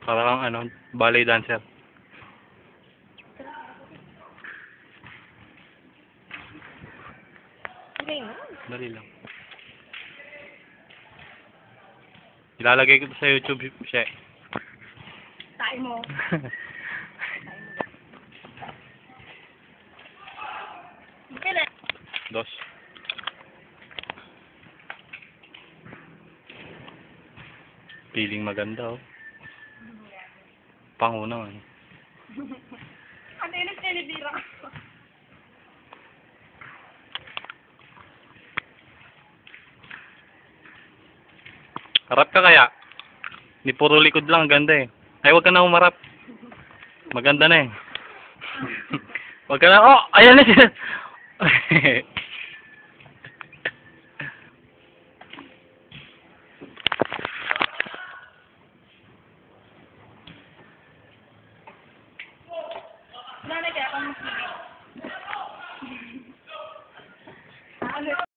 Para kang ano, ballet dancer. Okay na. Dali lang. Ilalagay ko to sa YouTube, siya. Tayo mo. Kailan? Dos. Feeling maganda, oh. Panguna, eh. Ano yun? Nagsilibira ka. Harap ka kaya? Hindi puro likod lang, ganda eh. Ay, wag ka na umarap. Maganda na eh. Wag ka na, oh! Ayan na siya! Nanay kaya kung mas